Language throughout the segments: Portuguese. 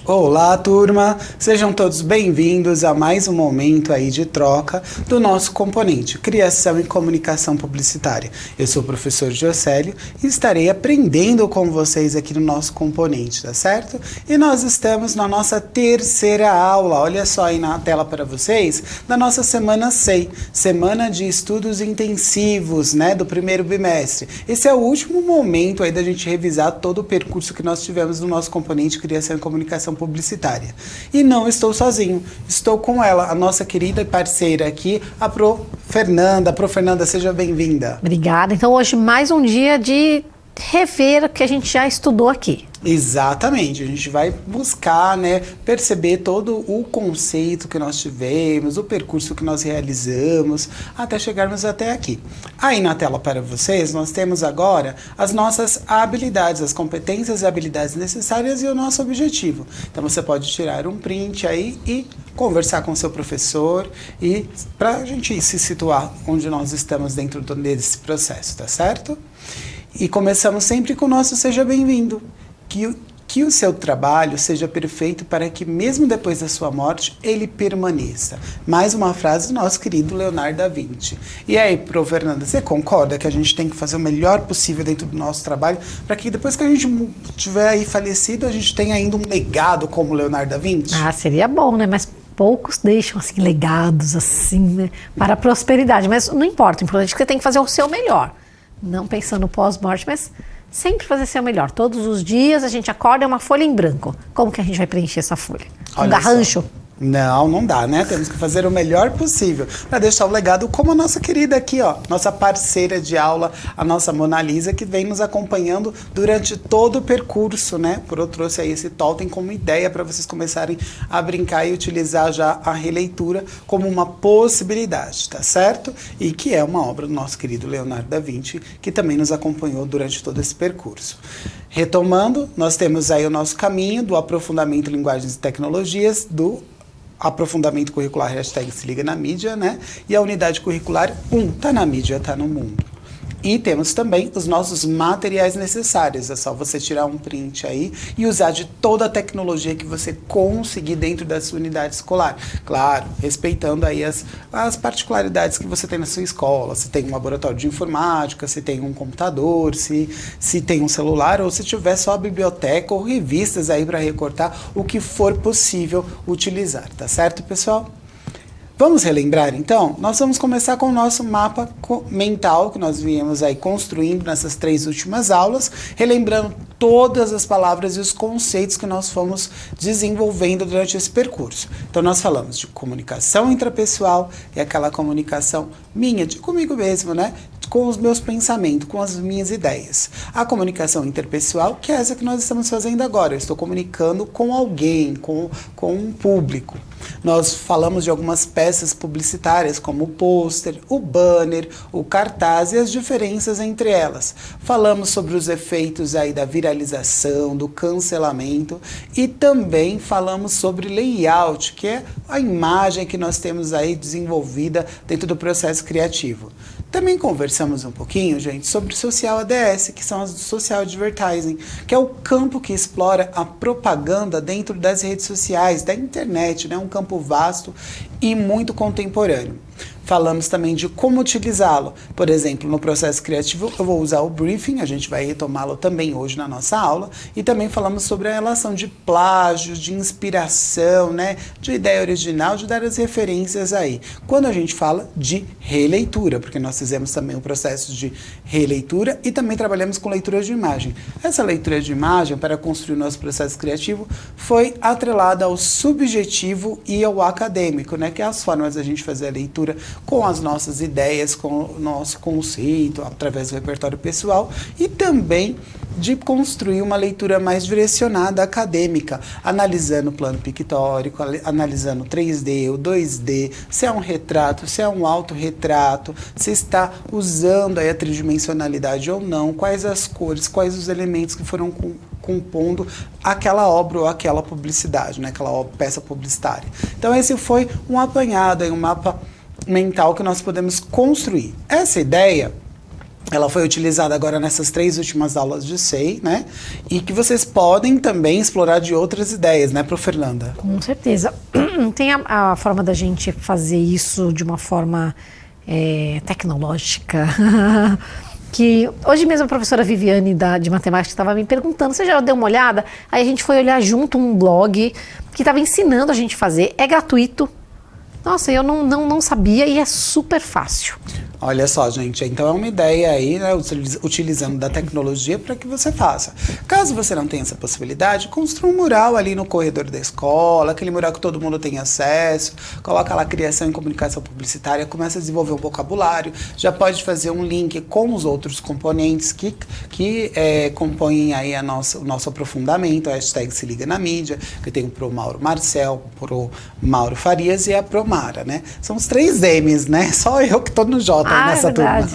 Olá, turma! Sejam todos bem-vindos a mais um momento aí de troca do nosso componente Criação e Comunicação Publicitária. Eu sou o professor Giocélio e estarei aprendendo com vocês aqui no nosso componente, tá certo? E nós estamos na nossa terceira aula, olha só aí na tela para vocês, da nossa semana SEI, Semana de Estudos Intensivos, né, do primeiro bimestre. Esse é o último momento aí da gente revisar todo o percurso que nós tivemos no nosso componente Criação e Comunicação Publicitária. E não estou sozinho, estou com ela, a nossa querida e parceira aqui, a Pro Fernanda. Pro Fernanda, seja bem-vinda. Obrigada. Então hoje mais um dia de rever o que a gente já estudou aqui. Exatamente, a gente vai buscar, né, perceber todo o conceito que nós tivemos, o percurso que nós realizamos, até chegarmos até aqui. Aí na tela para vocês, nós temos agora as nossas habilidades, as competências e habilidades necessárias e o nosso objetivo. Então você pode tirar um print aí e conversar com o seu professor e para a gente se situar onde nós estamos dentro desse processo, tá certo? E começamos sempre com o nosso Seja Bem-vindo. Que o seu trabalho seja perfeito para que, mesmo depois da sua morte, ele permaneça. Mais uma frase do nosso querido Leonardo da Vinci. E aí, Pro Fernanda, você concorda que a gente tem que fazer o melhor possível dentro do nosso trabalho para que depois que a gente tiver aí falecido, a gente tenha ainda um legado como Leonardo da Vinci? Ah, seria bom, né? Mas poucos deixam assim legados assim, né? Para a prosperidade. Mas não importa, o importante é que você tem que fazer o seu melhor. Não pensando no pós-morte, mas sempre fazer seu melhor. Todos os dias a gente acorda, é uma folha em branco. Como que a gente vai preencher essa folha? Um garrancho? Não dá, né? Temos que fazer o melhor possível para deixar o legado como a nossa querida aqui, ó, nossa parceira de aula, a nossa Mona Lisa, que vem nos acompanhando durante todo o percurso, né? Eu trouxe aí esse totem como ideia para vocês começarem a brincar e utilizar já a releitura como uma possibilidade, tá certo? E que é uma obra do nosso querido Leonardo da Vinci, que também nos acompanhou durante todo esse percurso. Retomando, nós temos aí o nosso caminho do aprofundamento em linguagens e tecnologias, do aprofundamento curricular, hashtag se liga na mídia, né? E a unidade curricular 1, tá na mídia, tá no mundo. E temos também os nossos materiais necessários. É só você tirar um print aí e usar de toda a tecnologia que você conseguir dentro da sua unidade escolar. Claro, respeitando aí as particularidades que você tem na sua escola. Se tem um laboratório de informática, se tem um computador, se tem um celular, ou se tiver só a biblioteca ou revistas aí para recortar, o que for possível utilizar. Tá certo, pessoal? Vamos relembrar, então? Nós vamos começar com o nosso mapa mental que nós viemos aí construindo nessas 3 últimas aulas, relembrando todas as palavras e os conceitos que nós fomos desenvolvendo durante esse percurso. Então, nós falamos de comunicação intrapessoal e aquela comunicação minha, de comigo mesmo, né? Com os meus pensamentos, com as minhas ideias. A comunicação interpessoal, que é essa que nós estamos fazendo agora. Eu estou comunicando com alguém, com um público. Nós falamos de algumas peças publicitárias, como o pôster, o banner, o cartaz e as diferenças entre elas. Falamos sobre os efeitos aí da viralização, do cancelamento e também falamos sobre layout, que é a imagem que nós temos aí desenvolvida dentro do processo criativo. Também conversamos um pouquinho, gente, sobre social ADS, que são as do social advertising, que é o campo que explora a propaganda dentro das redes sociais, da internet, né? Um campo vasto e muito contemporâneo. Falamos também de como utilizá-lo. Por exemplo, no processo criativo, eu vou usar o briefing, a gente vai retomá-lo também hoje na nossa aula, e também falamos sobre a relação de plágio, de inspiração, né, de ideia original, de dar as referências aí. Quando a gente fala de releitura, porque nós fizemos também o processo de releitura e também trabalhamos com leitura de imagem. Essa leitura de imagem, para construir o nosso processo criativo, foi atrelada ao subjetivo e ao acadêmico, né, que é as formas da gente fazer a leitura com as nossas ideias, com o nosso conceito, através do repertório pessoal, e também de construir uma leitura mais direcionada acadêmica, analisando o plano pictórico, analisando o 3D, o 2D, se é um retrato, se é um autorretrato, se está usando aí a tridimensionalidade ou não, quais as cores, quais os elementos que foram compondo aquela obra ou aquela publicidade, né, aquela peça publicitária. Então esse foi um apanhado, um mapa mental que nós podemos construir. Essa ideia Ela foi utilizada agora nessas 3 últimas aulas de SEI, né? E que vocês podem também explorar de outras ideias, né, Prof. Fernanda? Com certeza. Tem a forma da gente fazer isso de uma forma tecnológica. Que hoje mesmo a professora Viviane de matemática estava me perguntando, você já deu uma olhada? Aí a gente foi olhar junto um blog que estava ensinando a gente a fazer, é gratuito. Nossa, eu não sabia e é super fácil. Olha só, gente, então é uma ideia aí, né, utilizando da tecnologia para que você faça. Caso você não tenha essa possibilidade, construa um mural ali no corredor da escola, aquele mural que todo mundo tem acesso, coloca lá criação e comunicação publicitária, começa a desenvolver um vocabulário, já pode fazer um link com os outros componentes que compõem aí o nosso aprofundamento, a hashtag Se Liga na Mídia, que tem o Pro Mauro Marcel, Pro Mauro Farias e a Pro Mara, né? São os 3 M's, né? Só eu que tô no J nessa turma.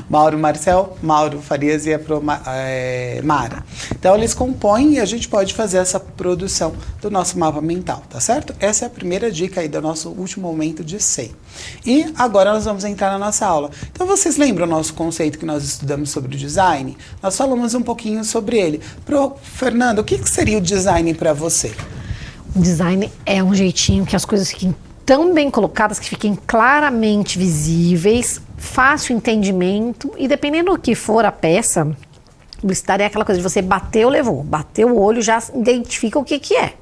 Mauro Marcel, Mauro Farias e a Mara. Então eles compõem e a gente pode fazer essa produção do nosso mapa mental, tá certo? Essa é a primeira dica aí do nosso último momento de SEI. E agora nós vamos entrar na nossa aula. Então vocês lembram o nosso conceito que nós estudamos sobre o design? Nós falamos um pouquinho sobre ele. Fernando, o que seria o design para você? O design é um jeitinho que as coisas fiquem tão bem colocadas, que fiquem claramente visíveis, fácil entendimento e dependendo do que for a peça, publicitária é aquela coisa de você bateu, levou, bateu o olho, já identifica o que é.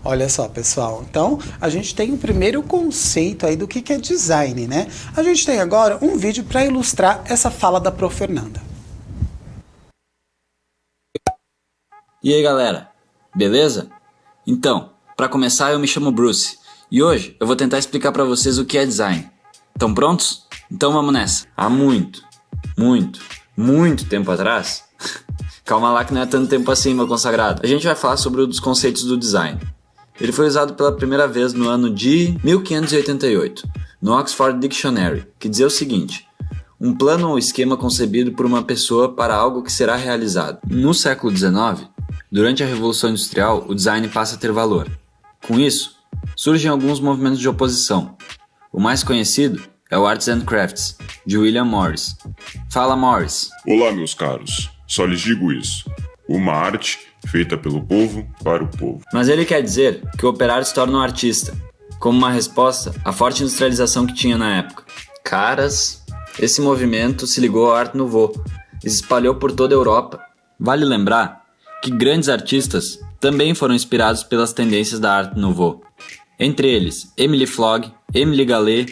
Olha só, pessoal, então a gente tem o primeiro conceito aí do que é design, né? A gente tem agora um vídeo para ilustrar essa fala da Prof. Fernanda. E aí, galera, beleza? Então, para começar, eu me chamo Bruce. E hoje eu vou tentar explicar para vocês o que é design. Estão prontos? Então vamos nessa. Há muito tempo atrás, calma lá que não é tanto tempo assim, meu consagrado, a gente vai falar sobre um dos conceitos do design. Ele foi usado pela primeira vez no ano de 1588, no Oxford Dictionary, que dizia o seguinte: um plano ou esquema concebido por uma pessoa para algo que será realizado. No século XIX, durante a Revolução Industrial, o design passa a ter valor. Com isso, surgem alguns movimentos de oposição. O mais conhecido é o Arts and Crafts, de William Morris. Fala, Morris. Olá, meus caros. Só lhes digo isso. Uma arte feita pelo povo para o povo. Mas ele quer dizer que o operário se torna um artista, como uma resposta à forte industrialização que tinha na época. Caras, esse movimento se ligou ao Art Nouveau e se espalhou por toda a Europa. Vale lembrar que grandes artistas também foram inspirados pelas tendências da Art Nouveau. Entre eles, Émile Floch, Émile Gallé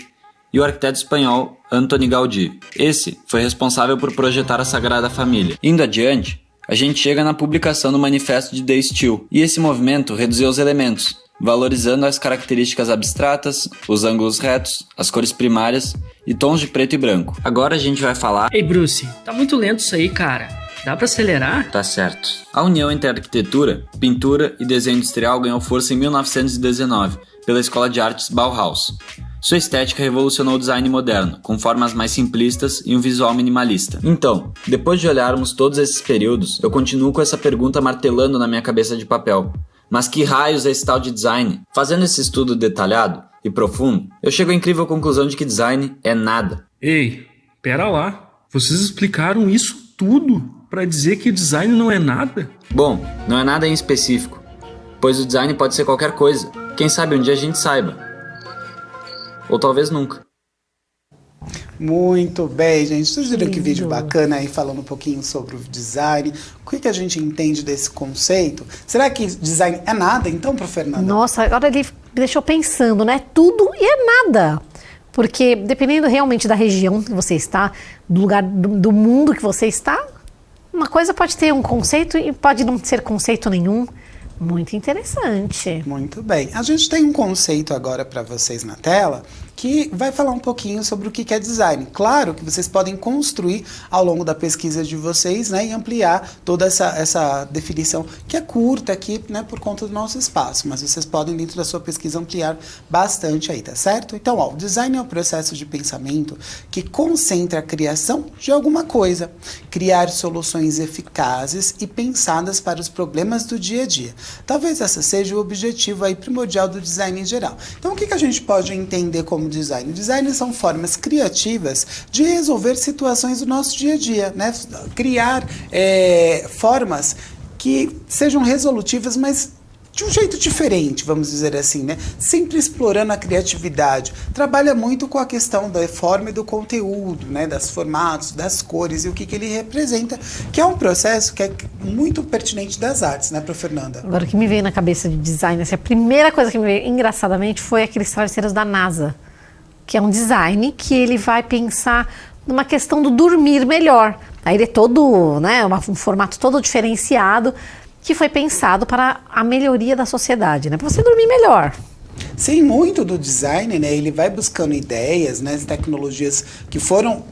e o arquiteto espanhol Antoni Gaudí. Esse foi responsável por projetar a Sagrada Família. Indo adiante, a gente chega na publicação do Manifesto de The Steel, e esse movimento reduziu os elementos, valorizando as características abstratas, os ângulos retos, as cores primárias e tons de preto e branco. Agora a gente vai falar... Ei, Bruce, tá muito lento isso aí, cara. Dá pra acelerar? Tá certo. A união entre arquitetura, pintura e desenho industrial ganhou força em 1919, pela Escola de Artes Bauhaus. Sua estética revolucionou o design moderno, com formas mais simplistas e um visual minimalista. Então, depois de olharmos todos esses períodos, eu continuo com essa pergunta martelando na minha cabeça de papel. Mas que raios é esse tal de design? Fazendo esse estudo detalhado e profundo, eu chego à incrível conclusão de que design é nada. Ei, pera lá. Vocês explicaram isso tudo para dizer que design não é nada? Bom, não é nada em específico, pois o design pode ser qualquer coisa. Quem sabe um dia a gente saiba. Ou talvez nunca. Muito bem, gente. Vocês viram que vídeo bacana aí, falando um pouquinho sobre o design. O que a gente entende desse conceito? Será que design é nada, então, Prof. Fernanda? Nossa, agora ele me deixou pensando, né? Tudo e é nada. Porque dependendo realmente da região que você está, do lugar do mundo que você está, uma coisa pode ter um conceito e pode não ser conceito nenhum. Muito interessante. Muito bem. A gente tem um conceito agora para vocês na tela que vai falar um pouquinho sobre o que é design. Claro que vocês podem construir ao longo da pesquisa de vocês, né, e ampliar toda essa definição que é curta aqui, né, por conta do nosso espaço, mas vocês podem dentro da sua pesquisa ampliar bastante aí, tá certo? Então, ó, o design é um processo de pensamento que concentra a criação de alguma coisa, criar soluções eficazes e pensadas para os problemas do dia a dia. Talvez esse seja o objetivo aí primordial do design em geral. Então, o que a gente pode entender como design? Design são formas criativas de resolver situações do nosso dia a dia, né? Criar formas que sejam resolutivas, mas de um jeito diferente, vamos dizer assim, né? Sempre explorando a criatividade. Trabalha muito com a questão da forma e do conteúdo, né? Das formatos, das cores e o que ele representa, que é um processo que é muito pertinente das artes, né, Fernanda? Agora, o que me veio na cabeça de design, assim, a primeira coisa que me veio, engraçadamente, foi aqueles travesseiros da NASA, que é um design que ele vai pensar numa questão do dormir melhor. Aí ele é todo, né, um formato todo diferenciado, que foi pensado para a melhoria da sociedade, né? Para você dormir melhor. Sim, muito do design, né? Ele vai buscando ideias, né? Tecnologias que foram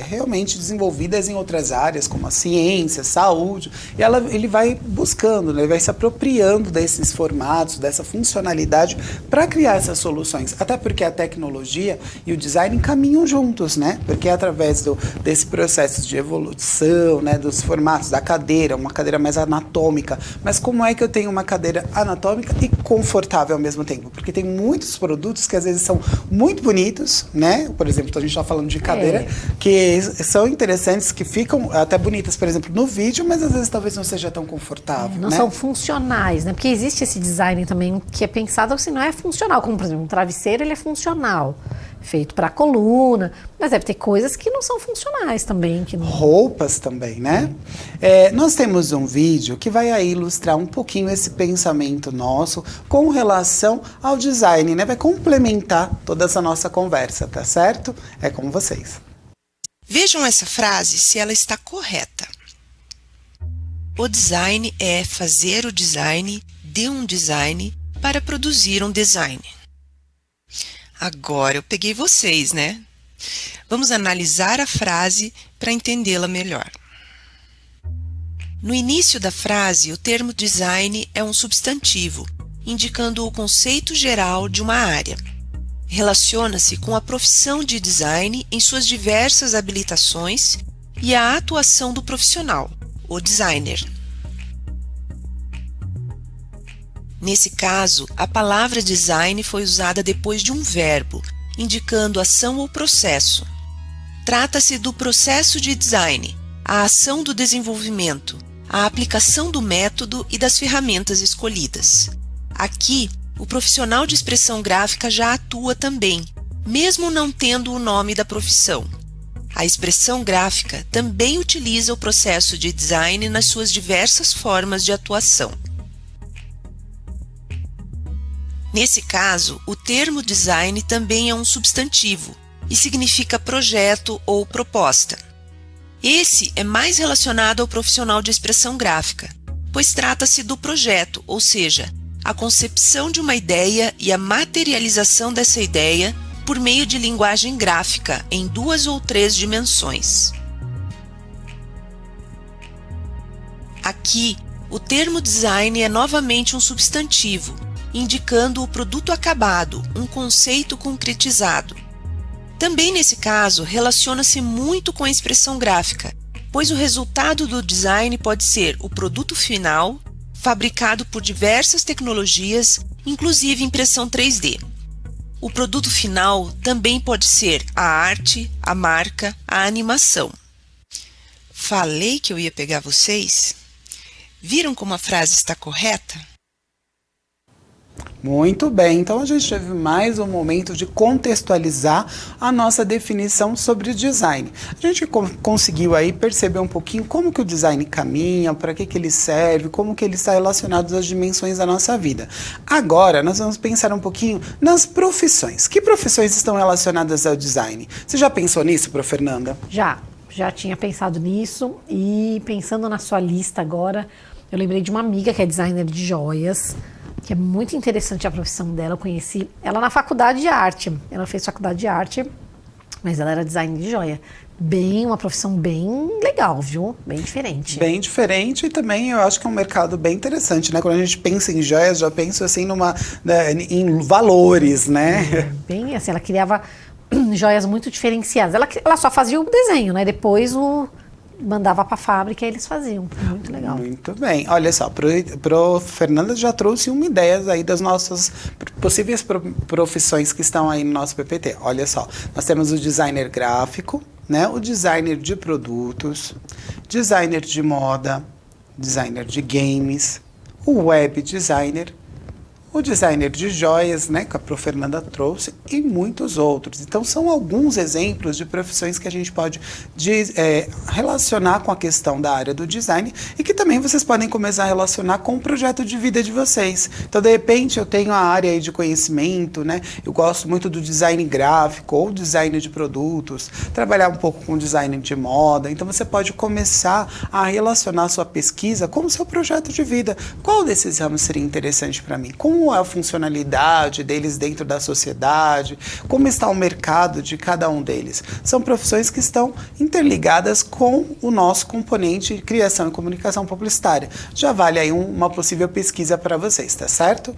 realmente desenvolvidas em outras áreas, como a ciência, saúde, e ele vai buscando, né? Ele vai se apropriando desses formatos, dessa funcionalidade para criar essas soluções. Até porque a tecnologia e o design caminham juntos, né? Porque é através desse processo de evolução, né? Dos formatos da cadeira, uma cadeira mais anatômica. Mas como é que eu tenho uma cadeira anatômica e confortável ao mesmo tempo? Porque tem muitos produtos que às vezes são muito bonitos, né? Por exemplo, a gente está falando de cadeira, que são interessantes, que ficam até bonitas, por exemplo, no vídeo, mas às vezes talvez não seja tão confortável. Não né? são funcionais, né? Porque existe esse design também que é pensado assim, não é funcional, como por exemplo, um travesseiro, ele é funcional, feito para a coluna, mas deve ter coisas que não são funcionais também. Que não... Roupas também, né? Nós temos um vídeo que vai aí ilustrar um pouquinho esse pensamento nosso com relação ao design, né? Vai complementar toda essa nossa conversa, tá certo? É com vocês. Vejam essa frase se ela está correta. O design é fazer o design de um design para produzir um design. Agora eu peguei vocês, né? Vamos analisar a frase para entendê-la melhor. No início da frase, o termo design é um substantivo, indicando o conceito geral de uma área. Relaciona-se com a profissão de design em suas diversas habilitações e a atuação do profissional, o designer. Nesse caso, a palavra design foi usada depois de um verbo, indicando ação ou processo. Trata-se do processo de design, a ação do desenvolvimento, a aplicação do método e das ferramentas escolhidas. Aqui, o profissional de expressão gráfica já atua também, mesmo não tendo o nome da profissão. A expressão gráfica também utiliza o processo de design nas suas diversas formas de atuação. Nesse caso, o termo design também é um substantivo e significa projeto ou proposta. Esse é mais relacionado ao profissional de expressão gráfica, pois trata-se do projeto, ou seja, a concepção de uma ideia e a materialização dessa ideia por meio de linguagem gráfica em 2 ou 3 dimensões. Aqui, o termo design é novamente um substantivo, indicando o produto acabado, um conceito concretizado. Também nesse caso, relaciona-se muito com a expressão gráfica, pois o resultado do design pode ser o produto final, fabricado por diversas tecnologias, inclusive impressão 3D. O produto final também pode ser a arte, a marca, a animação. Falei que eu ia pegar vocês? Viram como a frase está correta? Muito bem, então a gente teve mais um momento de contextualizar a nossa definição sobre o design. A gente conseguiu aí perceber um pouquinho como que o design caminha, para que ele serve, como que ele está relacionado às dimensões da nossa vida. Agora, nós vamos pensar um pouquinho nas profissões. Que profissões estão relacionadas ao design? Você já pensou nisso, Fernanda? Já tinha pensado nisso e pensando na sua lista agora, eu lembrei de uma amiga que é designer de joias, que é muito interessante a profissão dela. Eu conheci ela na faculdade de arte. Ela fez faculdade de arte, mas ela era designer de joia. Uma profissão bem legal, viu? Bem diferente. Bem diferente, e também eu acho que é um mercado bem interessante, né? Quando a gente pensa em joias, já penso assim em valores, né? Bem assim, ela criava joias muito diferenciadas. Ela só fazia o desenho, né? Depois mandava para a fábrica e eles faziam. Muito legal. Muito bem. Olha só, pro Fernanda já trouxe uma ideia aí das nossas possíveis profissões que estão aí no nosso PPT. Olha só, nós temos o designer gráfico, né? O designer de produtos, designer de moda, designer de games, o web designer, o designer de joias, né, que a Prof. Fernanda trouxe, e muitos outros. Então, são alguns exemplos de profissões que a gente pode relacionar com a questão da área do design e que também vocês podem começar a relacionar com o projeto de vida de vocês. Então, de repente, eu tenho a área aí de conhecimento, né, eu gosto muito do design gráfico ou design de produtos, trabalhar um pouco com design de moda. Então, você pode começar a relacionar a sua pesquisa com o seu projeto de vida. Qual desses ramos seria interessante para mim? Como é a funcionalidade deles dentro da sociedade, como está o mercado de cada um deles. São profissões que estão interligadas com o nosso componente de criação e comunicação publicitária. Já vale aí uma possível pesquisa para vocês, tá certo?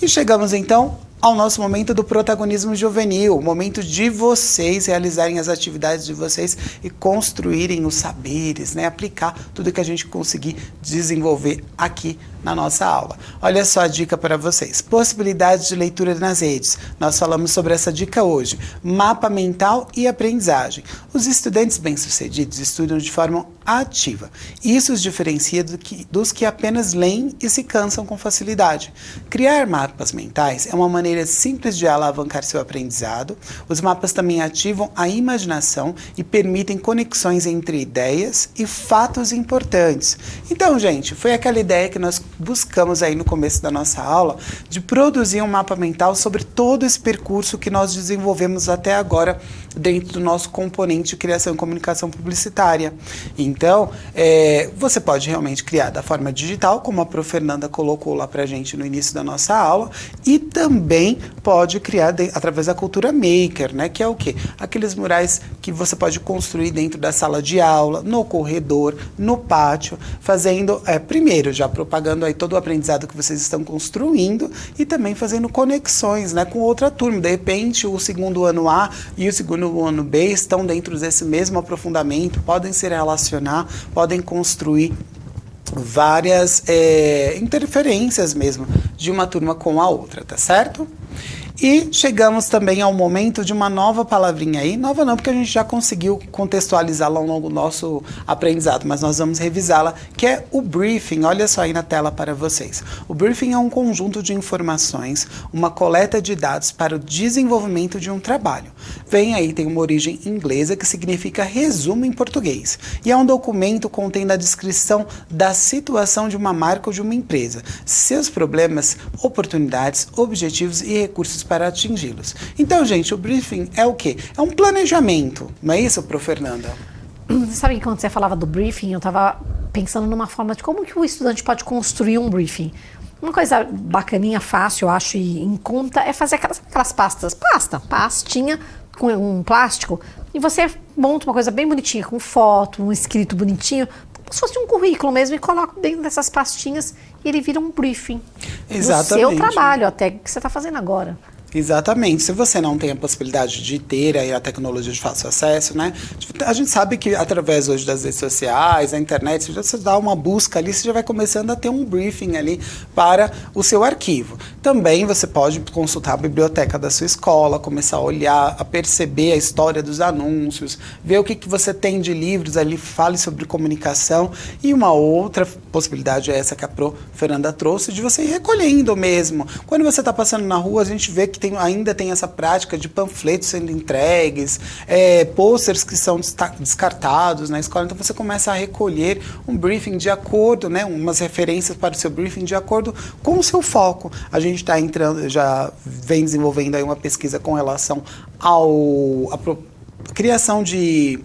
E chegamos então ao nosso momento do protagonismo juvenil, o momento de vocês realizarem as atividades de vocês e construírem os saberes, né? Aplicar tudo que a gente conseguir desenvolver aqui na nossa aula. Olha só a dica para vocês. Possibilidades de leitura nas redes. Nós falamos sobre essa dica hoje. Mapa mental e aprendizagem. Os estudantes bem-sucedidos estudam de forma ativa. Isso os diferencia dos que apenas leem e se cansam com facilidade. Criar mapas mentais é uma maneira simples de alavancar seu aprendizado. Os mapas também ativam a imaginação e permitem conexões entre ideias e fatos importantes. Então, gente, foi aquela ideia que nós buscamos aí no começo da nossa aula de produzir um mapa mental sobre todo esse percurso que nós desenvolvemos até agora dentro do nosso componente de criação e comunicação publicitária. Então, você pode realmente criar da forma digital, como a Prof. Fernanda colocou lá pra gente no início da nossa aula, e também pode criar através da cultura maker, né? Que é o quê? Aqueles murais que você pode construir dentro da sala de aula, no corredor, no pátio, fazendo, primeiro, já propagando aí todo o aprendizado que vocês estão construindo e também fazendo conexões, né, com outra turma. De repente, o segundo ano A e o segundo ano B estão dentro desse mesmo aprofundamento, podem se relacionar, podem construir várias interferências mesmo de uma turma com a outra, tá certo? E chegamos também ao momento de uma nova palavrinha aí, nova não, porque a gente já conseguiu contextualizá-la ao longo do nosso aprendizado, mas nós vamos revisá-la, que é o briefing. Olha só aí na tela para vocês. O briefing é um conjunto de informações, uma coleta de dados para o desenvolvimento de um trabalho. Vem aí, tem uma origem inglesa que significa resumo em português, e é um documento contendo a descrição da situação de uma marca ou de uma empresa, seus problemas, oportunidades, objetivos e recursos para atingi-los. Então, gente, o briefing é o quê? É um planejamento, não é isso, Prof. Fernanda? Você sabe que quando você falava do briefing, eu estava pensando numa forma de como que o estudante pode construir um briefing. Uma coisa bacaninha, fácil, eu acho, e em conta, é fazer aquelas pastinha com um plástico, e você monta uma coisa bem bonitinha, com foto, um escrito bonitinho, como se fosse um currículo mesmo, e coloca dentro dessas pastinhas e ele vira um briefing. Exatamente. Do seu trabalho, até que você está fazendo agora. Exatamente. Se você não tem a possibilidade de ter aí a tecnologia de fácil acesso, né? A gente sabe que através hoje das redes sociais, da internet, se você dá uma busca ali, você já vai começando a ter um briefing ali para o seu arquivo. Também você pode consultar a biblioteca da sua escola, começar a olhar, a perceber a história dos anúncios, ver o que você tem de livros ali, fale sobre comunicação. E uma outra possibilidade é essa que a Prof. Fernanda trouxe, de você ir recolhendo mesmo. Quando você está passando na rua, a gente vê que ainda tem essa prática de panfletos sendo entregues, posters que são descartados na escola. Então você começa a recolher um briefing de acordo, né, umas referências para o seu briefing de acordo com o seu foco. A gente está entrando, já vem desenvolvendo aí uma pesquisa com relação à criação de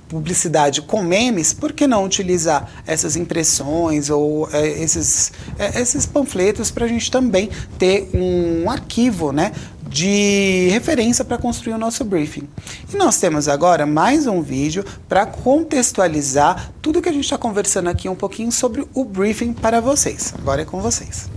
publicidade com memes. Por que não utilizar essas impressões ou esses panfletos para a gente também ter um arquivo, né, de referência para construir o nosso briefing? E nós temos agora mais um vídeo para contextualizar tudo que a gente está conversando aqui um pouquinho sobre o briefing para vocês. Agora é com vocês.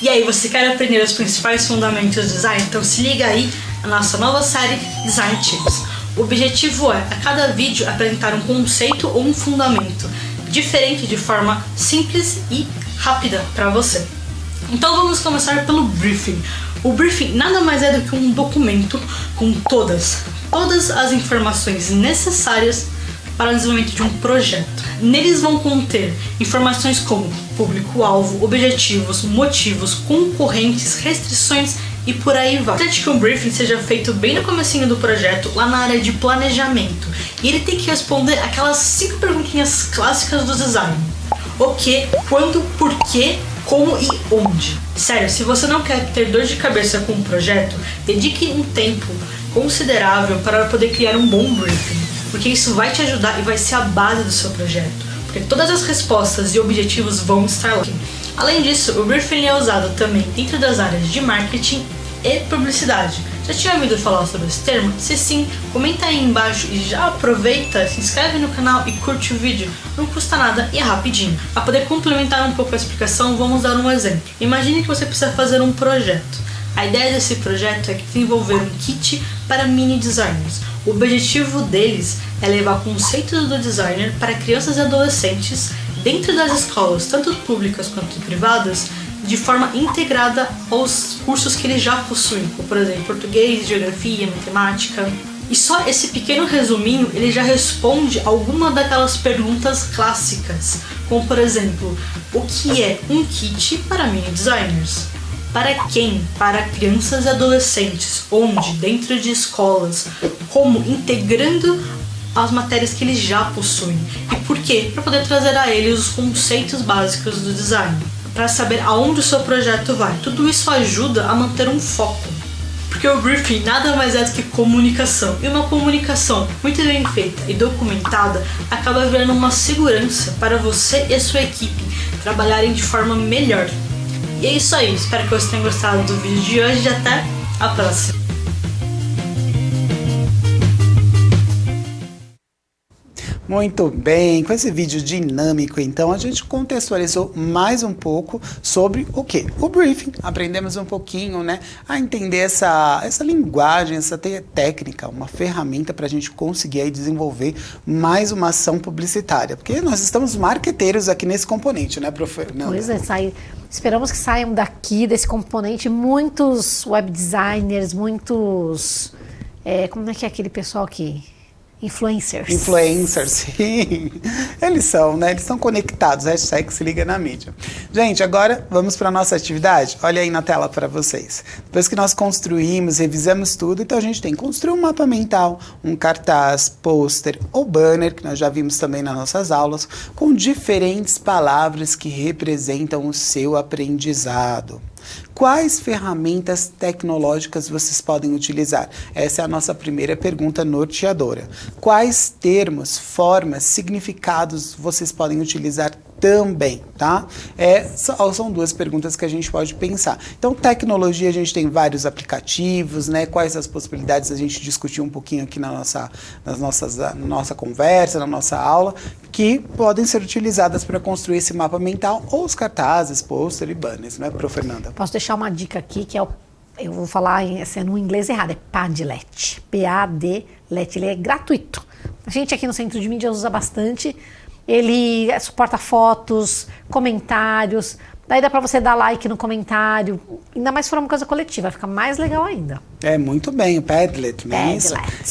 E aí, você quer aprender os principais fundamentos do design? Então se liga aí na nossa nova série Design Tips, O objetivo é, a cada vídeo, apresentar um conceito ou um fundamento diferente de forma simples e rápida para você. Então vamos começar pelo briefing. O briefing nada mais é do que um documento com todas as informações necessárias para o desenvolvimento de um projeto. Neles vão conter informações como público-alvo, objetivos, motivos, concorrentes, restrições e por aí vai. É importante que o briefing seja feito bem no comecinho do projeto, lá na área de planejamento. E ele tem que responder aquelas 5 perguntinhas clássicas do design. O que, quando, por quê, como e onde. Sério, se você não quer ter dor de cabeça com o projeto, dedique um tempo considerável para poder criar um bom briefing, porque isso vai te ajudar e vai ser a base do seu projeto, porque todas as respostas e objetivos vão estar lá. Além disso, o briefing é usado também dentro das áreas de marketing e publicidade. Já tinha ouvido falar sobre esse termo? Se sim, comenta aí embaixo e já aproveita, se inscreve no canal e curte o vídeo. Não custa nada e é rapidinho. Para poder complementar um pouco a explicação, vamos dar um exemplo. Imagine que você precisa fazer um projeto. A ideia desse projeto é desenvolver um kit para mini designers. O objetivo deles é levar conceitos do designer para crianças e adolescentes dentro das escolas, tanto públicas quanto privadas, de forma integrada aos cursos que eles já possuem, como por exemplo português, geografia, matemática. E só esse pequeno resuminho ele já responde alguma daquelas perguntas clássicas, como por exemplo, o que é um kit para mini designers? Para quem? Para crianças e adolescentes. Onde? Dentro de escolas. Como? Integrando as matérias que eles já possuem. E por quê? Para poder trazer a eles os conceitos básicos do design. Para saber aonde o seu projeto vai. Tudo isso ajuda a manter um foco. Porque o briefing nada mais é do que comunicação. E uma comunicação muito bem feita e documentada acaba virando uma segurança para você e a sua equipe trabalharem de forma melhor. E é isso aí, espero que vocês tenham gostado do vídeo de hoje e até a próxima. Muito bem, com esse vídeo dinâmico, então, a gente contextualizou mais um pouco sobre o quê? O briefing. Aprendemos um pouquinho, né, a entender essa linguagem, essa técnica, uma ferramenta para a gente conseguir aí desenvolver mais uma ação publicitária. Porque nós estamos marqueteiros aqui nesse componente, né, prof? Pois é, esperamos que saiam daqui, desse componente, muitos web designers, muitos... como é que é aquele pessoal que... Influencers, sim. Eles são, né? Eles estão conectados. Hashtag se liga na mídia. Gente, agora vamos para a nossa atividade. Olha aí na tela para vocês. Depois que nós construímos, revisamos tudo, então a gente tem que construir um mapa mental, um cartaz, pôster ou banner, que nós já vimos também nas nossas aulas, com diferentes palavras que representam o seu aprendizado. Quais ferramentas tecnológicas vocês podem utilizar? Essa é a nossa primeira pergunta norteadora. Quais termos, formas, significados vocês podem utilizar também, tá? São 2 perguntas que a gente pode pensar. Então, tecnologia, a gente tem vários aplicativos, né? Quais as possibilidades a gente discutir um pouquinho aqui na nossa conversa, na nossa aula, que podem ser utilizadas para construir esse mapa mental ou os cartazes, pôster e banners, né, Prof. Fernanda? Posso deixar uma dica aqui, que eu vou falar no inglês errado, é Padlet, P-A-D-Let, ele é gratuito. A gente aqui no Centro de Mídia usa bastante. Ele suporta fotos, comentários, daí dá para você dar like no comentário, ainda mais se for uma coisa coletiva, fica mais legal ainda. Muito bem, o Padlet, né?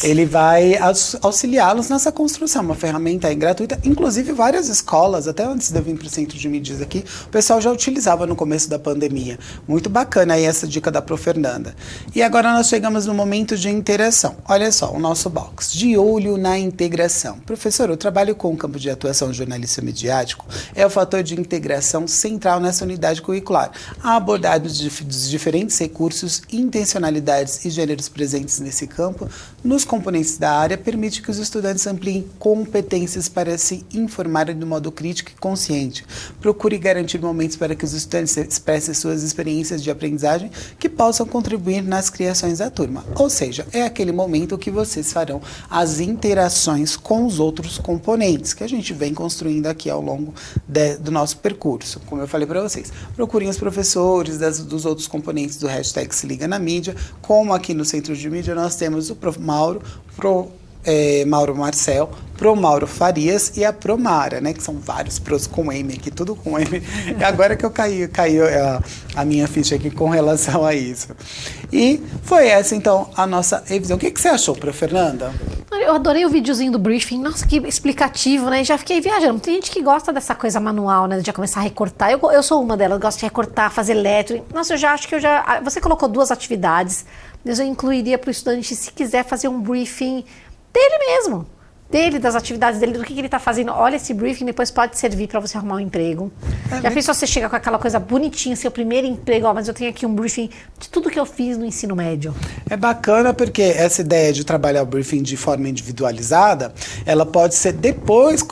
Ele vai auxiliá-los nessa construção, uma ferramenta gratuita. Inclusive, várias escolas, até antes de eu vir para o Centro de Mídias aqui, o pessoal já utilizava no começo da pandemia. Muito bacana aí essa dica da Prof. Fernanda. E agora nós chegamos no momento de interação. Olha só, o nosso box, de olho na integração. Professor, o trabalho com o campo de atuação jornalista midiático é o fator de integração central nessa unidade curricular. A abordagem dos diferentes recursos, intencionalidades e gêneros presentes nesse campo, nos componentes da área, permite que os estudantes ampliem competências para se informarem de modo crítico e consciente. Procure garantir momentos para que os estudantes expressem suas experiências de aprendizagem que possam contribuir nas criações da turma. Ou seja, é aquele momento que vocês farão as interações com os outros componentes, que a gente vem construindo aqui ao longo do nosso percurso. Como eu falei para vocês, procurem os professores dos outros componentes do hashtag Se Liga na Mídia, como aqui no Centro de Mídia nós temos o Prof. Mauro, Mauro Marcel, pro Mauro Farias e a Promara, né? Que são vários pros com M aqui, tudo com M. E agora que eu caiu a minha ficha aqui com relação a isso. E foi essa, então, a nossa revisão. O que você achou, Prof. Fernanda? Eu adorei o videozinho do briefing. Nossa, que explicativo, né? Já fiquei viajando. Tem gente que gosta dessa coisa manual, né? De já começar a recortar. Eu sou uma delas, gosto de recortar, fazer lettering. Nossa, eu já acho que eu já... Você colocou 2 atividades, mas eu incluiria para o estudante, se quiser fazer um briefing dele mesmo. Dele, das atividades dele, do que ele está fazendo. Olha, esse briefing depois pode servir para você arrumar um emprego. Já pensou você chega com aquela coisa bonitinha, seu primeiro emprego, mas eu tenho aqui um briefing de tudo que eu fiz no ensino médio. É bacana porque essa ideia de trabalhar o briefing de forma individualizada, ela pode ser depois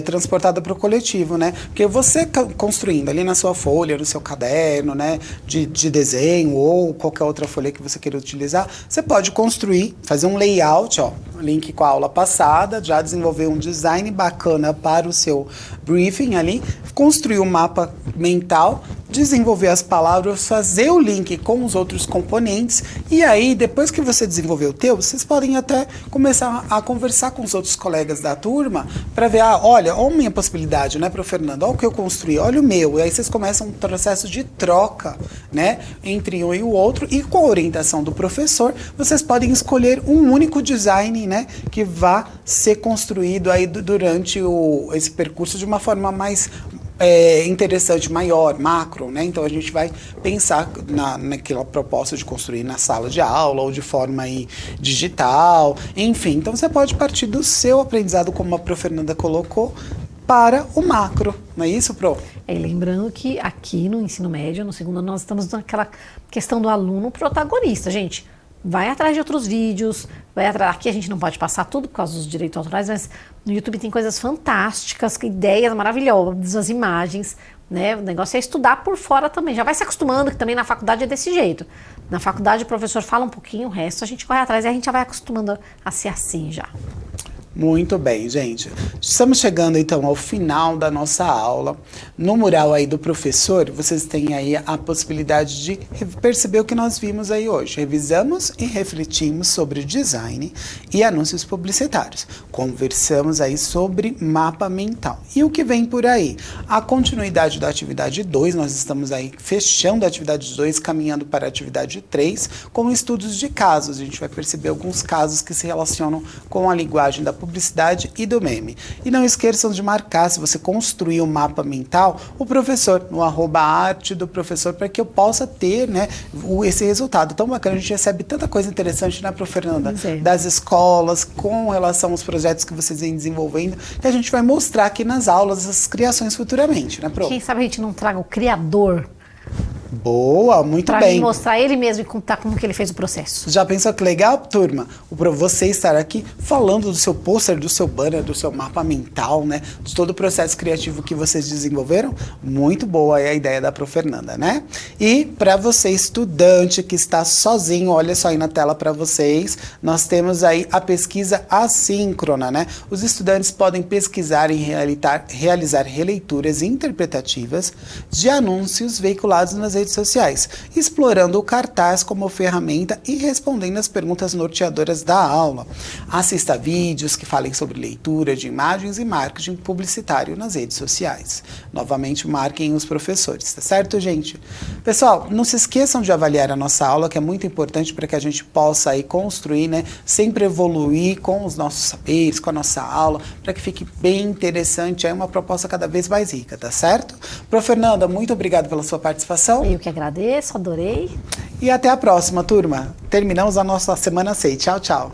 transportada para o coletivo, né? Porque você construindo ali na sua folha, no seu caderno, né, de desenho ou qualquer outra folha que você queira utilizar, você pode construir, fazer um layout, ó, link com a aula passada, já desenvolver um design bacana para o seu briefing ali, construir um mapa mental, desenvolver as palavras, fazer o link com os outros componentes e aí, depois que você desenvolver o teu, vocês podem até começar a conversar com os outros colegas da turma para ver, olha a minha possibilidade, né, Prof. Fernando, olha o que eu construí, olha o meu, e aí vocês começam um processo de troca, né, entre um e o outro e com a orientação do professor, vocês podem escolher um único design, né, que vá ser construído aí durante esse percurso de uma forma mais interessante, maior, macro, né? Então a gente vai pensar naquela proposta de construir na sala de aula ou de forma aí digital, enfim. Então você pode partir do seu aprendizado, como a Prof. Fernanda colocou, para o macro, não é isso, Pro? E lembrando que aqui no ensino médio, no segundo ano, nós estamos naquela questão do aluno protagonista, gente. Vai atrás de outros vídeos, vai atrás. Aqui a gente não pode passar tudo por causa dos direitos autorais, mas no YouTube tem coisas fantásticas, ideias maravilhosas, imagens, né? O negócio é estudar por fora também. Já vai se acostumando, que também na faculdade é desse jeito. Na faculdade o professor fala um pouquinho, o resto a gente corre atrás e a gente já vai acostumando a ser assim já. Muito bem, gente. Estamos chegando então ao final da nossa aula. No mural aí do professor, vocês têm aí a possibilidade de perceber o que nós vimos aí hoje. Revisamos e refletimos sobre design e anúncios publicitários. Conversamos aí sobre mapa mental. E o que vem por aí? A continuidade da atividade 2, nós estamos aí fechando a atividade 2, caminhando para a atividade 3, com estudos de casos. A gente vai perceber alguns casos que se relacionam com a linguagem da publicidade e do meme. E não esqueçam de marcar, se você construir um mapa mental, o professor, no @arte do professor, para que eu possa ter, né, esse resultado tão bacana. A gente recebe tanta coisa interessante, né, Prof. Fernanda? Das escolas, com relação aos projetos que vocês vêm desenvolvendo, que a gente vai mostrar aqui nas aulas, essas criações futuramente, né, Prof? Quem sabe a gente não traga o criador. Boa, muito bem. Para mostrar ele mesmo e contar como que ele fez o processo. Já pensou que legal, turma? Você estar aqui falando do seu pôster, do seu banner, do seu mapa mental, né? De todo o processo criativo que vocês desenvolveram. Muito boa a ideia da Prof. Fernanda, né? E para você, estudante que está sozinho, olha só aí na tela para vocês, nós temos aí a pesquisa assíncrona, né? Os estudantes podem pesquisar e realizar releituras interpretativas de anúncios veiculados nas redes sociais, explorando o cartaz como ferramenta e respondendo as perguntas norteadoras da aula. Assista a vídeos que falem sobre leitura de imagens e marketing publicitário nas redes sociais. Novamente, marquem os professores, tá certo, gente? Pessoal, não se esqueçam de avaliar a nossa aula, que é muito importante para que a gente possa aí construir, né, sempre evoluir com os nossos saberes, com a nossa aula, para que fique bem interessante, é uma proposta cada vez mais rica, tá certo? Prof. Fernanda, muito obrigado pela sua participação. Eu que agradeço, adorei. E até a próxima, turma. Terminamos a nossa semana 6. Tchau, tchau.